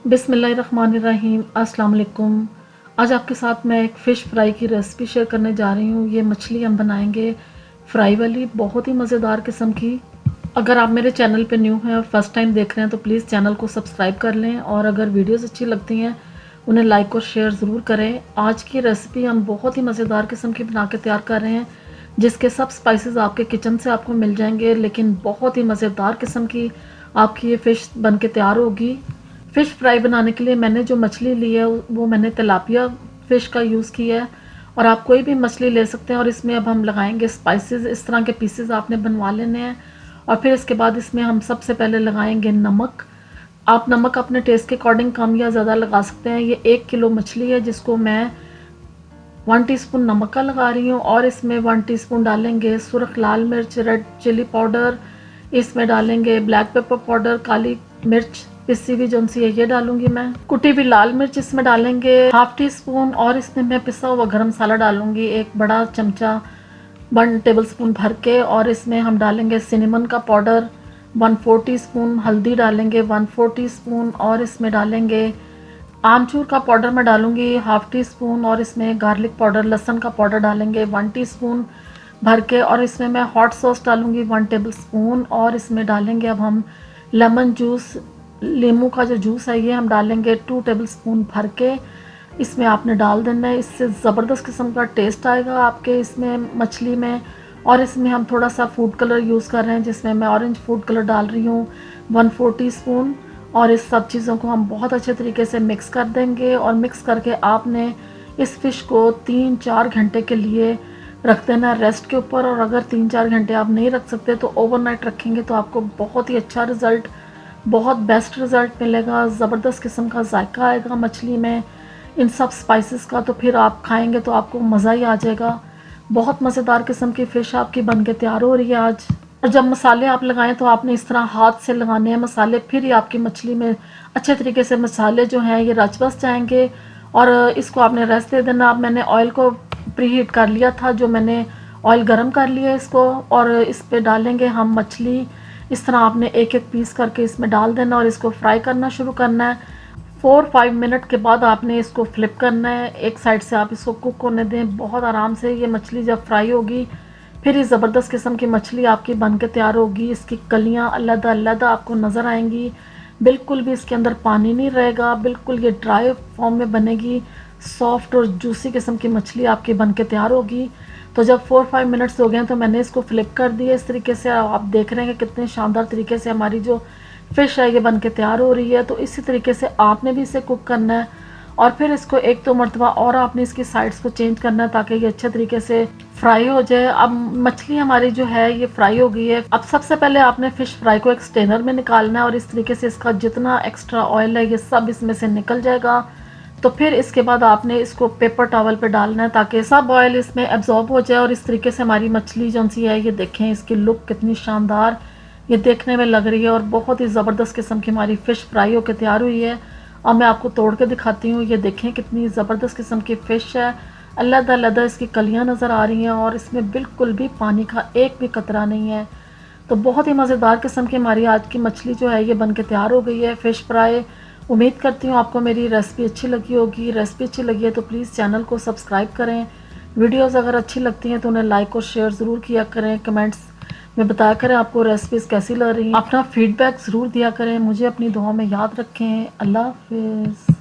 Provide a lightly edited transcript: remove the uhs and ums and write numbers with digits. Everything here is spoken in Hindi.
बिस्मिल्लाहिर्रहमानिर्रहीम। अस्सलाम वालेकुम। आज आपके साथ मैं एक फ़िश फ्राई की रेसिपी शेयर करने जा रही हूँ। ये मछली हम बनाएंगे फ्राई वाली, बहुत ही मज़ेदार किस्म की। अगर आप मेरे चैनल पे न्यू हैं और फर्स्ट टाइम देख रहे हैं तो प्लीज़ चैनल को सब्सक्राइब कर लें, और अगर वीडियोस अच्छी लगती हैं उन्हें लाइक और शेयर ज़रूर करें। आज की रेसिपी हम बहुत ही मज़ेदार किस्म की बना के तैयार कर रहे हैं, जिसके सब स्पाइसेस आपके किचन से आपको मिल जाएंगे, लेकिन बहुत ही मज़ेदार किस्म की आपकी ये फ़िश बन के तैयार होगी। फ़िश फ्राई बनाने के लिए मैंने जो मछली ली है वो मैंने तिलापिया फ़िश का यूज़ किया है, और आप कोई भी मछली ले सकते हैं। और इसमें अब हम लगाएंगे स्पाइसेस। इस तरह के पीसेस आपने बनवा लेने हैं, और फिर इसके बाद इसमें हम सबसे पहले लगाएंगे नमक। आप नमक अपने टेस्ट के अकॉर्डिंग कम या ज़्यादा लगा सकते हैं। ये 1 किलो मछली है, जिसको मैं 1 टीस्पून नमक का लगा रही हूँ, और इसमें 1 टीस्पून डालेंगे सुरख लाल मिर्च, रेड चिली पाउडर। इसमें डालेंगे ब्लैक पेपर पाउडर, काली मिर्च पिसी हुई जो सी है ये डालूंगी मैं। कुटी हुई लाल मिर्च इसमें डालेंगे 1/2 टीस्पून, और इसमें मैं पिसा हुआ गरम मसाला डालूंगी 1 बड़ा चमचा 1 टेबलस्पून भर के। और इसमें हम डालेंगे सिनेमन का पाउडर 1/4 टीस्पून, हल्दी डालेंगे 1/4 टीस्पून, और इसमें डालेंगे आमचूर का पाउडर मैं डालूंगी 1/2 टीस्पून, और इसमें गार्लिक पाउडर लहसुन का पाउडर डालेंगे 1 टीस्पून भर के। और इसमें मैं हॉट सॉस डालूंगी 1 टेबलस्पून, और इसमें डालेंगे अब हम लेमन जूस, नींबू का जो जूस है ये हम डालेंगे 2 टेबलस्पून भर के। इसमें आपने डाल देना है, इससे ज़बरदस्त किस्म का टेस्ट आएगा आपके इसमें मछली में। और इसमें हम थोड़ा सा फूड कलर यूज़ कर रहे हैं, जिसमें मैं ऑरेंज फूड कलर डाल रही हूँ 1/4 टीस्पून। और इस सब चीज़ों को हम बहुत अच्छे तरीके से मिक्स कर देंगे, और मिक्स करके आपने इस फ़िश को 3-4 घंटे के लिए रख देना रेस्ट के ऊपर। और अगर 3-4 घंटे आप नहीं रख सकते तो ओवरनाइट रखेंगे तो आपको बहुत ही अच्छा रिज़ल्ट, बहुत बेस्ट रिज़ल्ट मिलेगा। ज़बरदस्त किस्म का जायका आएगा मछली में इन सब स्पाइसेस का, तो फिर आप खाएंगे तो आपको मज़ा ही आ जाएगा। बहुत मज़ेदार किस्म की फ़िश आपकी बन के तैयार हो रही है आज। और जब मसाले आप लगाएं तो आपने इस तरह हाथ से लगाने हैं मसाले, फिर ही आपकी मछली में अच्छे तरीके से मसाले जो हैं ये रच बस जाएंगे। और इसको आपने रेस्ट दे देना। अब मैंने ऑयल को प्री हीट कर लिया था, जो मैंने ऑयल गर्म कर लिया इसको, और इस पर डालेंगे हम मछली। इस तरह आपने एक एक पीस करके इसमें डाल देना और इसको फ्राई करना शुरू करना है। 4-5 मिनट के बाद आपने इसको फ्लिप करना है, एक साइड से आप इसको कुक होने दें बहुत आराम से। ये मछली जब फ्राई होगी फिर ये ज़बरदस्त किस्म की मछली आपकी बन के तैयार होगी। इसकी कलियाँ अलग-अलग आपको नज़र आएंगी, बिल्कुल भी इसके अंदर पानी नहीं रहेगा, बिल्कुल ये ड्राई फॉर्म में बनेगी। सॉफ्ट और जूसी किस्म की मछली आपकी बन के तैयार होगी। तो जब 4-5 मिनट्स हो गए तो मैंने इसको फ्लिप कर दिया इस तरीके से। आप देख रहे हैं कि कितने शानदार तरीके से हमारी जो फ़िश है ये बन के तैयार हो रही है। तो इसी तरीके से आपने भी इसे कुक करना है, और फिर इसको 1-2 मरतबा और आपने इसकी साइड्स को चेंज करना है ताकि ये अच्छे तरीके से फ्राई हो जाए। अब मछली हमारी जो है ये फ्राई हो गई है। अब सबसे पहले आपने फ़िश फ्राई को एक स्ट्रेनर में निकालना है, और इस तरीके से इसका जितना एक्स्ट्रा ऑयल है ये सब इसमें से निकल जाएगा। तो फिर इसके बाद आपने इसको पेपर टॉवल पे डालना है ताकि सब ऑयल इसमें एब्जॉर्ब हो जाए। और इस तरीके से हमारी मछली जो सी है ये देखें, इसकी लुक कितनी शानदार ये देखने में लग रही है, और बहुत ही ज़बरदस्त किस्म की हमारी फ़िश फ्राई होकर तैयार हुई है। अब मैं आपको तोड़ के दिखाती हूँ। ये देखें कितनी ज़बरदस्त किस्म की फ़िश है, अलग-अलग इसकी कलियाँ नज़र आ रही हैं, और इसमें बिल्कुल भी पानी का एक भी कतरा नहीं है। तो बहुत ही मज़ेदार किस्म की हमारी आज की मछली जो है ये बन के तैयार हो गई है, फ़िश फ्राई। उम्मीद करती हूँ आपको मेरी रेसिपी अच्छी लगी होगी। रेसिपी अच्छी लगी है तो प्लीज़ चैनल को सब्सक्राइब करें। वीडियोज़ अगर अच्छी लगती हैं तो उन्हें लाइक और शेयर ज़रूर किया करें। कमेंट्स में बताया करें आपको रेसिपीज़ कैसी लग रही हैं। अपना फीडबैक ज़रूर दिया करें। मुझे अपनी दुआ में याद रखें। अल्लाह हाफ़िज़।